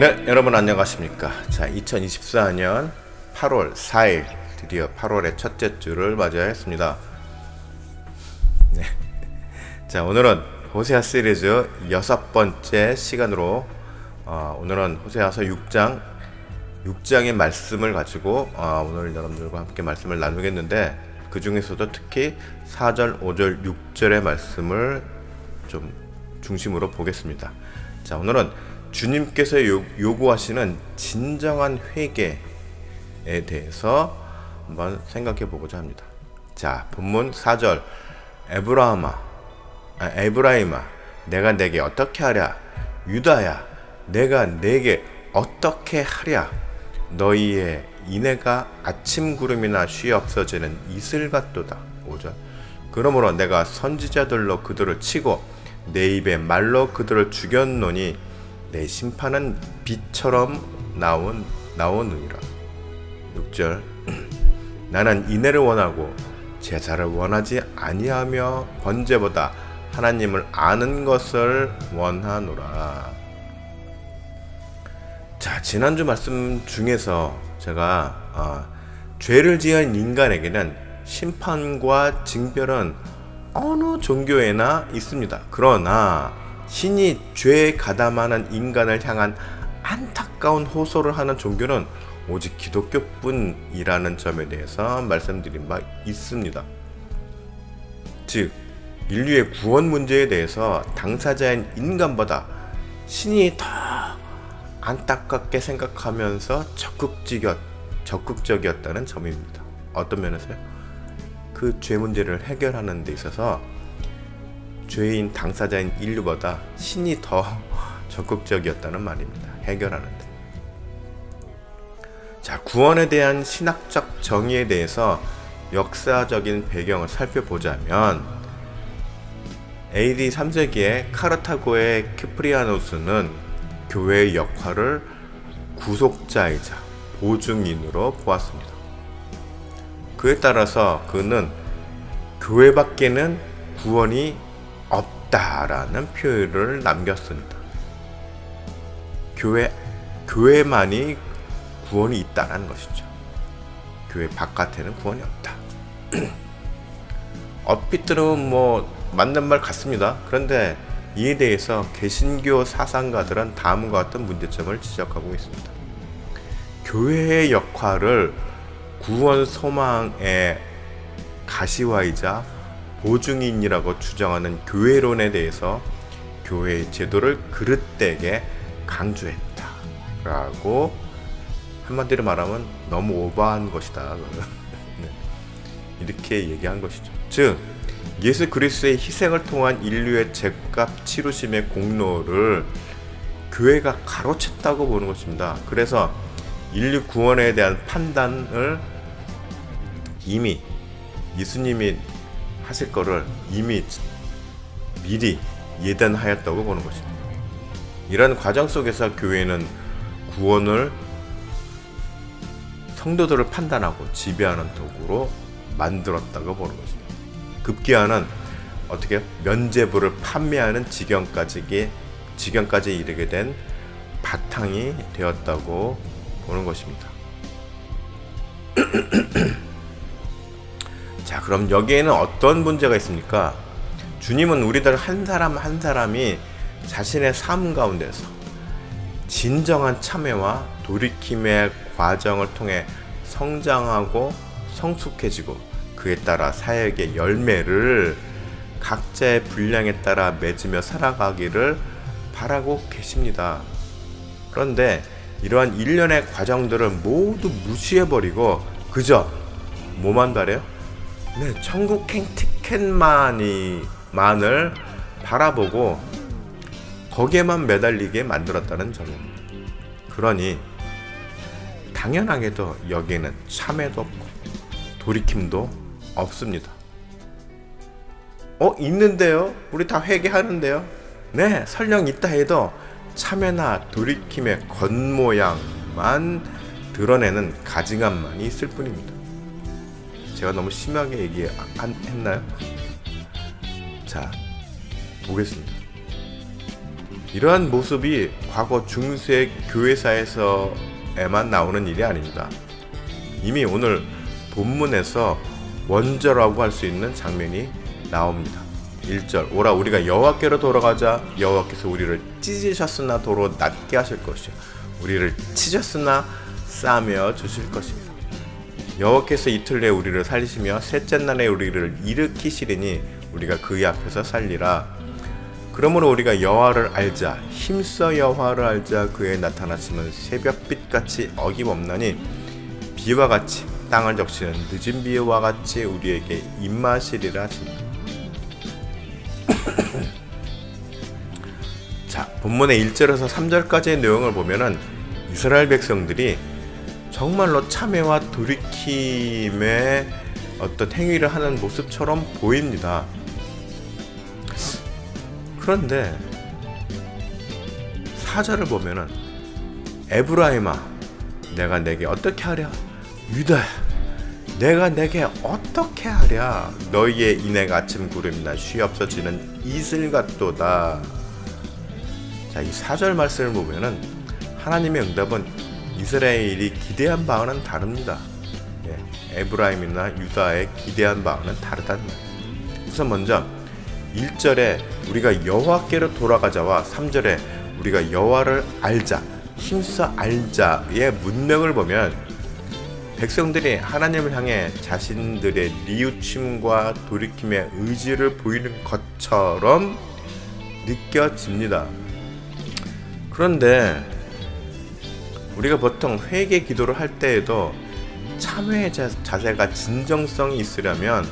네, 여러분 안녕하십니까. 자, 2024년 8월 4일 드디어 8월의 첫째 주를 맞이하였습니다. 네. 자, 오늘은 호세아 시리즈 6번째 시간으로 오늘은 호세아서 6장의 말씀을 가지고 오늘 여러분들과 함께 말씀을 나누겠는데, 그 중에서도 특히 4절, 5절, 6절의 말씀을 좀 중심으로 보겠습니다. 자, 오늘은 주님께서 요구하시는 진정한 회개에 대해서 한번 생각해 보고자 합니다. 자, 본문 4절. 에브라임아, 내가 내게 어떻게 하랴? 유다야, 내가 내게 어떻게 하랴? 너희의 인애가 아침 구름이나 쉬 없어지는 이슬 같도다. 5절. 그러므로 내가 선지자들로 그들을 치고 내 입의 말로 그들을 죽였노니 내 심판은 빛처럼 나오느니라. 6절. 나는 인애를 원하고 제사를 원하지 아니하며 번제보다 하나님을 아는 것을 원하노라. 자, 지난주 말씀 중에서 제가 죄를 지은 인간에게는 심판과 징벌은 어느 종교에나 있습니다. 그러나 신이 죄에 가담하는 인간을 향한 안타까운 호소를 하는 종교는 오직 기독교뿐이라는 점에 대해서 말씀드린 바 있습니다. 즉, 인류의 구원 문제에 대해서 당사자인 인간보다 신이 더 안타깝게 생각하면서 적극적이었다는 점입니다. 어떤 면에서요? 그 죄 문제를 해결하는 데 있어서 죄인 당사자인 인류보다 신이 더 적극적이었다는 말입니다. 해결하는 데. 자, 구원에 대한 신학적 정의에 대해서 역사적인 배경을 살펴보자면 AD 3세기에 카르타고의 키프리아누스는 교회의 역할을 구속자이자 보증인으로 보았습니다. 그에 따라서 그는 교회밖에는 구원이 없다라는 표현을 남겼습니다. 교회만이 구원이 있다는 것이죠. 교회 바깥에는 구원이 없다. 얼핏 들으면 맞는 말 같습니다. 그런데 이에 대해서 개신교 사상가들은 다음과 같은 문제점을 지적하고 있습니다. 교회의 역할을 구원 소망의 가시화이자 보증인이라고 주장하는 교회론에 대해서 교회의 제도를 그릇되게 강조했다 라고 한마디로 말하면 너무 오버한 것이다 이렇게 얘기한 것이죠. 즉, 예수 그리스도의 희생을 통한 인류의 죄값 치루심의 공로를 교회가 가로챘다고 보는 것입니다. 그래서 인류 구원에 대한 판단을 이미 예수님이 하실 거를 이미 미리 예단하였다고 보는 것입니다. 이런 과정 속에서 교회는 구원을 성도들을 판단하고 지배하는 도구로 만들었다고 보는 것입니다. 급기야는 어떻게 면죄부를 판매하는 지경까지 이르게 된 바탕이 되었다고 보는 것입니다. 자, 그럼 여기에는 어떤 문제가 있습니까? 주님은 우리들 한 사람 한 사람이 자신의 삶 가운데서 진정한 참회와 돌이킴의 과정을 통해 성장하고 성숙해지고 그에 따라 사역의 열매를 각자의 분량에 따라 맺으며 살아가기를 바라고 계십니다. 그런데 이러한 일련의 과정들을 모두 무시해버리고 그저 뭐만 바래요? 네, 천국행 티켓만을 바라보고 거기에만 매달리게 만들었다는 점입니다. 그러니 당연하게도 여기에는 참회도 없고 돌이킴도 없습니다. 있는데요? 우리 다 회개하는데요? 네, 설령 있다 해도 참회나 돌이킴의 겉모양만 드러내는 가증함만이 있을 뿐입니다. 제가 너무 심하게 얘기했나요? 자, 보겠습니다. 이러한 모습이 과거 중세 교회사에서에만 나오는 일이 아닙니다. 이미 오늘 본문에서 원저라고 할 수 있는 장면이 나옵니다. 1절 오라 우리가 여호와께로 돌아가자. 여호와께서 우리를 찢으셨으나 도로 낫게 하실 것이요 우리를 치셨으나 싸매어 주실 것입니다. 여호와께서 이틀 내에 우리를 살리시며 셋째 날에 우리를 일으키시리니 우리가 그의 앞에서 살리라. 그러므로 우리가 여호와를 알자. 힘써 여호와를 알자. 그의 나타나심은 새벽빛같이 어김없나니 비와 같이 땅을 적시는 늦은 비와 같이 우리에게 임하시리라 하십니다. 자, 본문의 1절에서 3절까지의 내용을 보면은 이스라엘 백성들이 정말로 참회와 돌이킴의 어떤 행위를 하는 모습처럼 보입니다. 그런데 4절을 보면은 에브라임아 내가 내게 어떻게 하랴. 유다야 내가 내게 어떻게 하랴. 너희의 인애가 아침 구름이나 쉬 없어지는 이슬 같도다. 자, 이 4절 말씀을 보면은 하나님의 응답은 이스라엘이 기대한 바와는 다릅니다. 에브라임이나 유다의 기대한 바와는 다르다는 말이에요. 우선 먼저 1절에 우리가 여호와께로 돌아가자와 3절에 우리가 여호와를 알자, 힘써 알자의 문맥을 보면 백성들이 하나님을 향해 자신들의 뉘우침과 돌이킴의 의지를 보이는 것처럼 느껴집니다. 그런데 우리가 보통 회개 기도를 할 때에도 참회의 자세가 진정성이 있으려면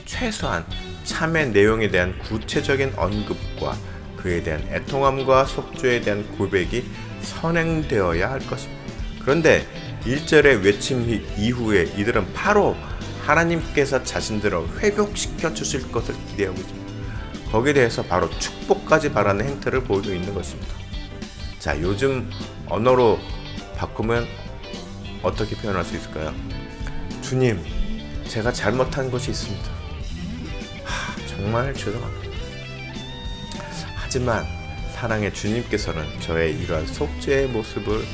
최소한 참회 내용에 대한 구체적인 언급과 그에 대한 애통함과 속죄에 대한 고백이 선행되어야 할 것입니다. 그런데 1절의 외침 이후에 이들은 바로 하나님께서 자신들을 회복시켜 주실 것을 기대하고 있습니다. 거기에 대해서 바로 축복까지 바라는 행태를 보이고 있는 것입니다. 자, 요즘 언어로 바꾸면 어떻게 표현할 수 있을까요? 주님, 제가 잘못한 것이 있습니다. 정말 죄송합니다. 하지만 사랑의 주님께서는 저의 이러한 속죄의 모습을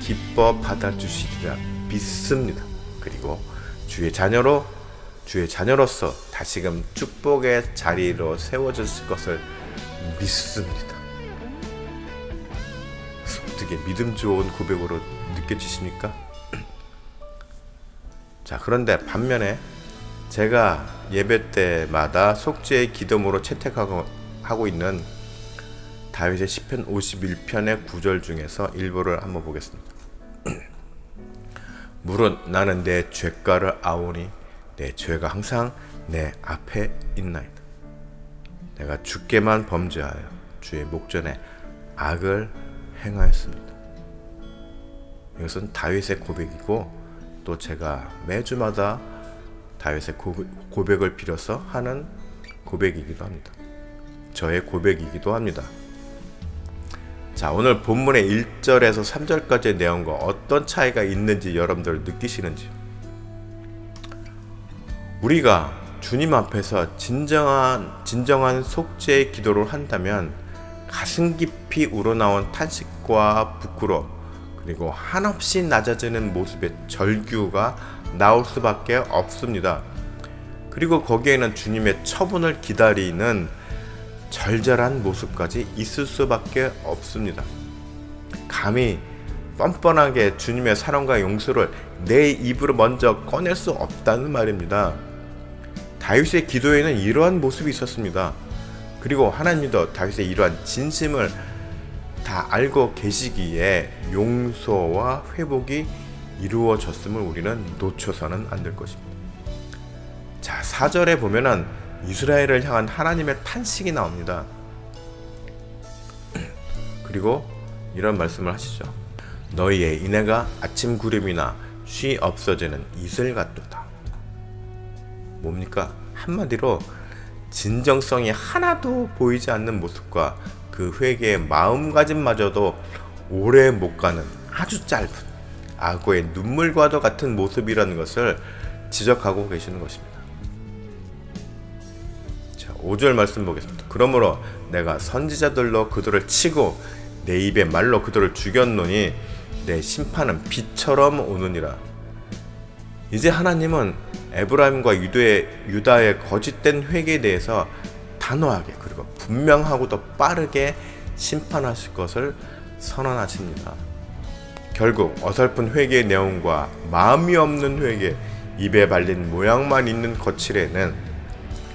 기뻐 받아주시리라 믿습니다. 그리고 주의 자녀로서 다시금 축복의 자리로 세워졌을 것을 믿습니다. 어떻게 믿음 좋은 고백으로 느껴지십니까? 자, 그런데 반면에 제가 예배 때마다 속죄의 기도문으로 채택하고 있는 다윗의 시편 51편의 9절 중에서 일부를 한번 보겠습니다. 무릇 나는 내 죄가를 아오니 내 죄가 항상 내 앞에 있나이다. 내가 주께만 범죄하여 주의 목전에 악을 행하였습니다. 이것은 다윗의 고백이고 또 제가 매주마다 다윗의 고백을 빌어서 하는 고백이기도 합니다. 저의 고백이기도 합니다. 자, 오늘 본문의 1절에서 3절까지의 내용과 어떤 차이가 있는지 여러분들 느끼시는지. 우리가 주님 앞에서 진정한 속죄의 기도를 한다면 가슴 깊이 우러나온 탄식과 부끄러움 그리고 한없이 낮아지는 모습의 절규가 나올 수밖에 없습니다. 그리고 거기에는 주님의 처분을 기다리는 절절한 모습까지 있을 수밖에 없습니다. 감히 뻔뻔하게 주님의 사랑과 용서를 내 입으로 먼저 꺼낼 수 없다는 말입니다. 다윗의 기도에는 이러한 모습이 있었습니다. 그리고 하나님도 다윗의 이러한 진심을 다 알고 계시기에 용서와 회복이 이루어졌음을 우리는 놓쳐서는 안 될 것입니다. 자, 4절에 보면은 이스라엘을 향한 하나님의 탄식이 나옵니다. 그리고 이런 말씀을 하시죠. 너희의 인애가 아침 구름이나 쉬 없어지는 이슬 같도다. 뭡니까? 한마디로 진정성이 하나도 보이지 않는 모습과 그 회개의 마음가짐마저도 오래 못 가는 아주 짧은 악어의 눈물과도 같은 모습이라는 것을 지적하고 계시는 것입니다. 자, 5절 말씀 보겠습니다. 그러므로 내가 선지자들로 그들을 치고 내 입의 말로 그들을 죽였노니 내 심판은 비처럼 오느니라. 이제 하나님은 에브라임과 유다의 거짓된 회개에 대해서 단호하게 그리고 분명하고도 빠르게 심판하실 것을 선언하십니다. 결국 어설픈 회개의 내용과 마음이 없는 회개, 입에 발린 모양만 있는 거칠에는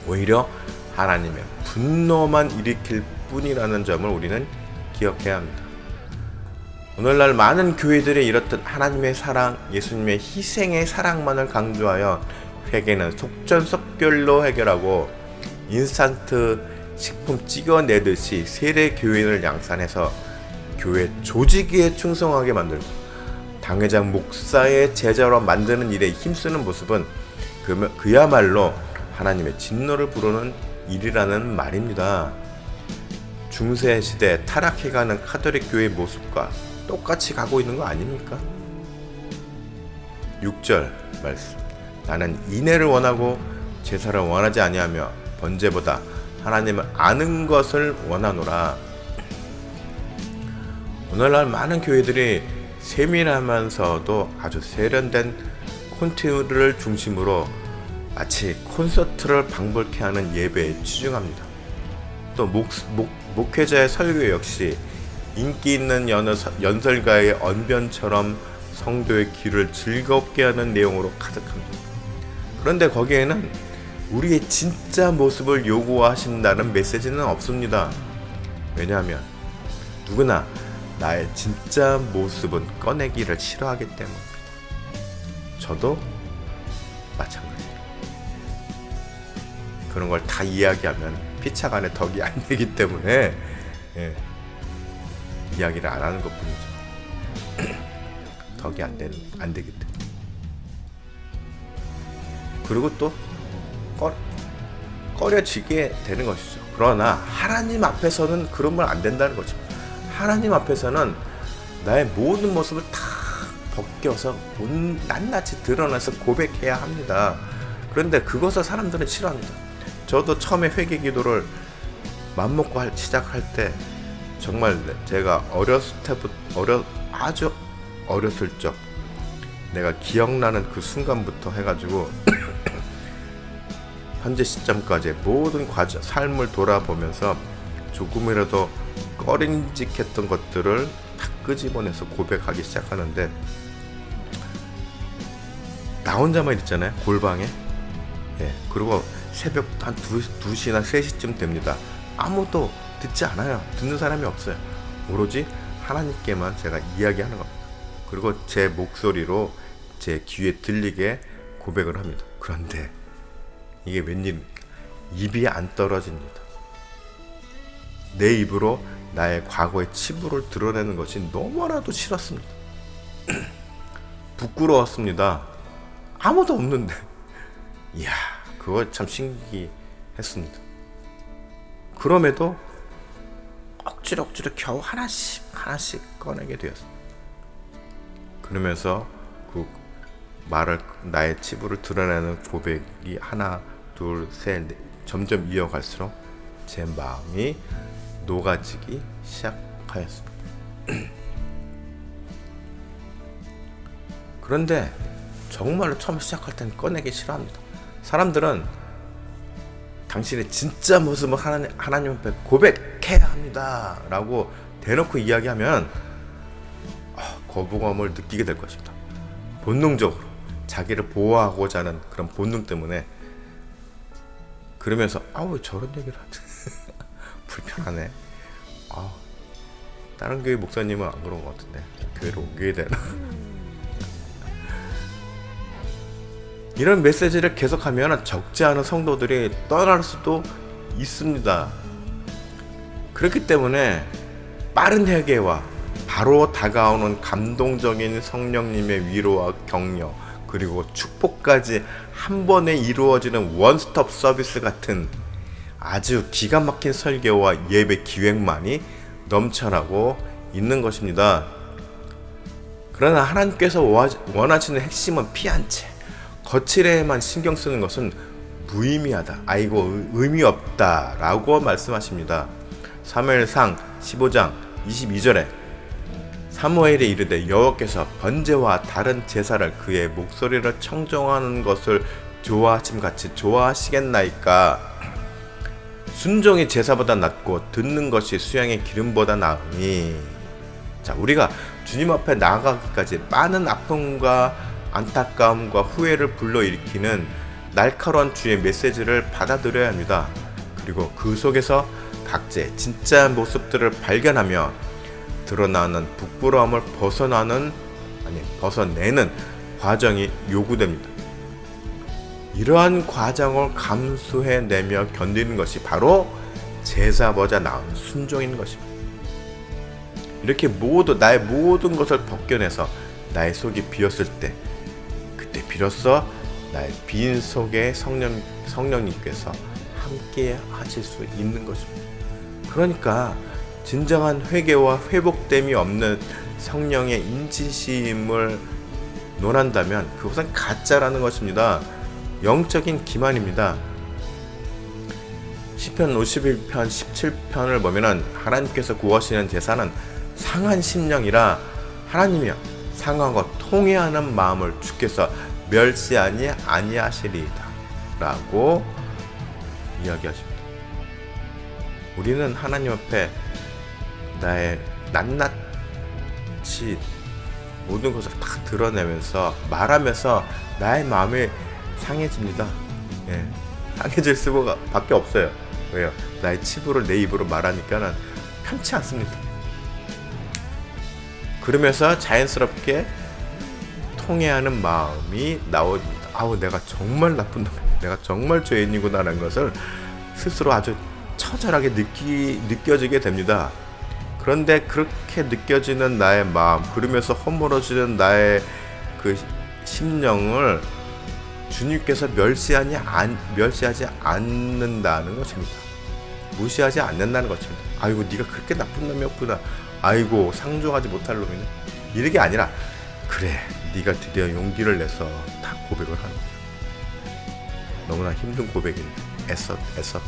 오히려 하나님의 분노만 일으킬 뿐이라는 점을 우리는 기억해야 합니다. 오늘날 많은 교회들이 이렇듯 하나님의 사랑, 예수님의 희생의 사랑만을 강조하여 회개는 속전속결로 해결하고 인스턴트 식품 찍어내듯이 세례 교인을 양산해서 교회 조직에 충성하게 만들고 당회장 목사의 제자로 만드는 일에 힘쓰는 모습은 그야말로 하나님의 진노를 부르는 일이라는 말입니다. 중세 시대 타락해가는 카톨릭 교회의 모습과 똑같이 가고 있는 거 아닙니까? 6절 말씀. 나는 인애를 원하고 제사를 원하지 아니하며 번제보다 하나님을 아는 것을 원하노라. 오늘날 많은 교회들이 세밀하면서도 아주 세련된 콘텐츠를 중심으로 마치 콘서트를 방불케 하는 예배에 치중합니다. 또 목회자의 설교 역시 인기 있는 연설가의 언변처럼 성도의 귀를 즐겁게 하는 내용으로 가득합니다. 그런데 거기에는 우리의 진짜 모습을 요구하신다는 메시지는 없습니다. 왜냐하면 누구나 나의 진짜 모습은 꺼내기를 싫어하기 때문입니다. 저도 마찬가지예요. 그런 걸 다 이야기하면 피착 안에 덕이 안 되기 때문에 이야기를 안 하는 것뿐이죠. 덕이 안 되기 때문에. 그리고 또 꺼려지게 되는 것이죠. 그러나 하나님 앞에서는 그러면 안 된다는 거죠. 하나님 앞에서는 나의 모든 모습을 다 벗겨서 낱낱이 드러내서 고백해야 합니다. 그런데 그것을 사람들은 싫어합니다. 저도 처음에 회개 기도를 맘먹고 시작할 때 정말 제가 어렸을 때부터 아주 어렸을 적 내가 기억나는 그 순간부터 해가지고 현재 시점까지 모든 삶을 돌아보면서 조금이라도 꺼림직했던 것들을 다 끄집어내서 고백하기 시작하는데, 나 혼자만 있잖아요, 골방에. 그리고 새벽 한 2시나 3시쯤 됩니다. 아무도 듣지 않아요. 듣는 사람이 없어요. 오로지 하나님께만 제가 이야기하는 겁니다. 그리고 제 목소리로 제 귀에 들리게 고백을 합니다. 그런데 이게 웬일입니까? 입이 안 떨어집니다. 내 입으로 나의 과거의 치부를 드러내는 것이 너무나도 싫었습니다. 부끄러웠습니다. 아무도 없는데. 이야, 그거 참 신기했습니다. 그럼에도 억지로 겨우 하나씩 꺼내게 되었습니다. 그러면서 그 나의 치부를 드러내는 고백이 하나, 둘, 셋, 넷, 점점 이어갈수록 제 마음이 녹아지기 시작하였습니다. 그런데 정말로 처음 시작할 때는 꺼내기 싫어합니다. 사람들은 당신의 진짜 모습을 하나님 앞에 고백해야 합니다 라고 대놓고 이야기하면 거부감을 느끼게 될 것입니다. 본능적으로 자기를 보호하고자 하는 그런 본능 때문에. 그러면서 왜 저런 얘기를 하지? 불편하네. 다른 교회 목사님은 안 그런 것 같은데 교회로 옮겨야 되나? 이런 메시지를 계속하면 적지 않은 성도들이 떠날 수도 있습니다. 그렇기 때문에 빠른 회개와 바로 다가오는 감동적인 성령님의 위로와 격려, 그리고 축복까지 한 번에 이루어지는 원스톱 서비스 같은 아주 기가 막힌 설교와 예배 기획만이 넘쳐나고 있는 것입니다. 그러나 하나님께서 원하시는 핵심은 피한 채 거칠에만 신경 쓰는 것은 무의미하다, 의미 없다 라고 말씀하십니다. 사무엘상 15장 22절에 사무엘이 이르되 여호와께서 번제와 다른 제사를 그의 목소리를 청종하는 것을 좋아하심같이 좋아하시겠나이까. 순종이 제사보다 낫고 듣는 것이 수양의 기름보다 나으니. 자, 우리가 주님 앞에 나아가기까지 많은 아픔과 안타까움과 후회를 불러일으키는 날카로운 주의 메시지를 받아들여야 합니다. 그리고 그 속에서 각자의 진짜 모습들을 발견하며 드러나는 부끄러움을 벗어내는 과정이 요구됩니다. 이러한 과정을 감수해내며 견디는 것이 바로 제사보다 나은 순종인 것입니다. 이렇게 나의 모든 것을 벗겨내서 나의 속이 비었을 때, 그때 비로소 나의 빈 속에 성령님께서 함께 하실 수 있는 것입니다. 그러니까 진정한 회개와 회복됨이 없는 성령의 인치심을 논한다면 그것은 가짜라는 것입니다. 영적인 기만입니다. 시편 51편 17편을 보면은 하나님께서 구하시는 제사는 상한 심령이라 하나님이여 상하고 통회하는 마음을 주께서 멸시하니 아니하시리이다 라고 이야기하십니다. 우리는 하나님 앞에 나의 낱낱이 모든 것을 다 드러내면서 말하면서 나의 마음이 상해집니다. 예, 상해질 수밖에 없어요. 왜요? 나의 치부를 내 입으로 말하니까는 편치 않습니다. 그러면서 자연스럽게 통회하는 마음이 나옵니다. 내가 정말 나쁜 놈, 내가 정말 죄인이구나라는 것을 스스로 아주 처절하게 느껴지게 됩니다. 그런데 그렇게 느껴지는 나의 마음, 그러면서 허물어지는 나의 그 심령을 주님께서 멸시하지 않는다는 것입니다. 무시하지 않는다는 것입니다. 아이고 네가 그렇게 나쁜 놈이었구나, 아이고 상종하지 못할 놈이네, 이런 게 아니라 그래 네가 드디어 용기를 내서 다 고백을 하는 거야. 너무나 힘든 고백인데 애썼다.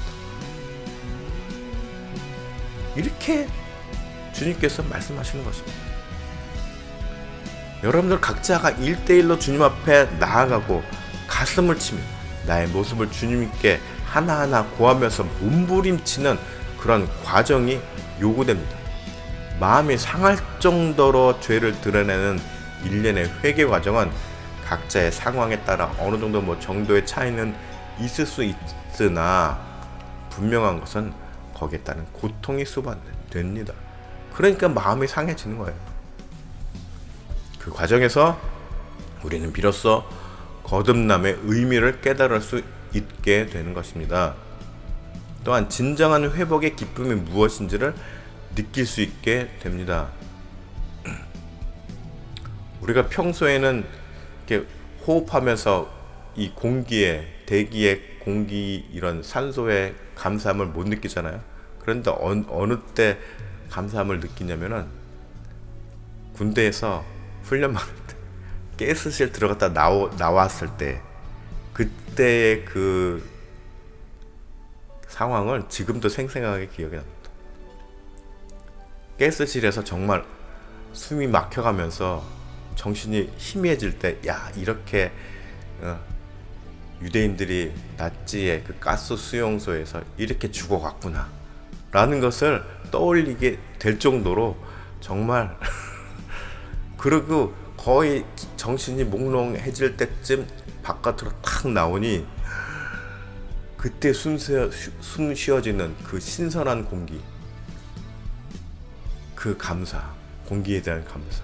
이렇게 주님께서 말씀하시는 것입니다. 여러분들 각자가 1대1로 주님 앞에 나아가고 가슴을 치며 나의 모습을 주님께 하나하나 고하면서 몸부림치는 그런 과정이 요구됩니다. 마음이 상할 정도로 죄를 드러내는 일련의 회개 과정은 각자의 상황에 따라 어느 정도 정도의 차이는 있을 수 있으나 분명한 것은 거기에 따른 고통이 수반됩니다. 그러니까 마음이 상해지는 거예요. 그 과정에서 우리는 비로소 거듭남의 의미를 깨달을 수 있게 되는 것입니다. 또한 진정한 회복의 기쁨이 무엇인지를 느낄 수 있게 됩니다. 우리가 평소에는 이렇게 호흡하면서 이 공기에, 대기의 공기, 이런 산소의 감사함을 못 느끼잖아요. 그런데 어느 때 감사함을 느끼냐면은 군대에서 훈련 받을 때, 가스실 들어갔다 나왔을 때, 그때의 그 상황을 지금도 생생하게 기억이 납니다. 가스실에서 정말 숨이 막혀가면서 정신이 희미해질 때, 야, 이렇게 유대인들이 나치의 그 가스 수용소에서 이렇게 죽어갔구나 라는 것을 떠올리게 될 정도로 정말 그리고 거의 정신이 몽롱해질 때쯤 바깥으로 탁 나오니 그때 숨 쉬어지는 그 신선한 공기, 그 감사, 공기에 대한 감사,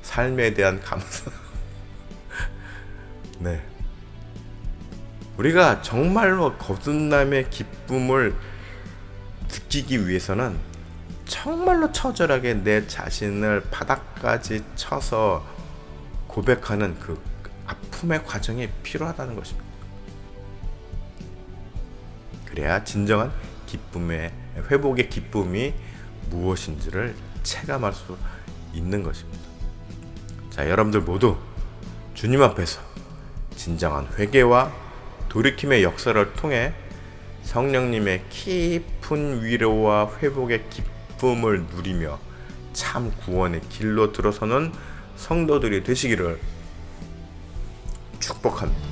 삶에 대한 감사. 네, 우리가 정말로 거듭남의 기쁨을 느끼기 위해서는 정말로 처절하게 내 자신을 바닥까지 쳐서 고백하는 그 아픔의 과정이 필요하다는 것입니다. 그래야 진정한 기쁨의, 회복의 기쁨이 무엇인지를 체감할 수 있는 것입니다. 자, 여러분들 모두 주님 앞에서 진정한 회개와 돌이킴의 역사를 통해 성령님의 깊은 위로와 회복의 기쁨을 누리며 참 구원의 길로 들어서는 성도들이 되시기를 축복합니다.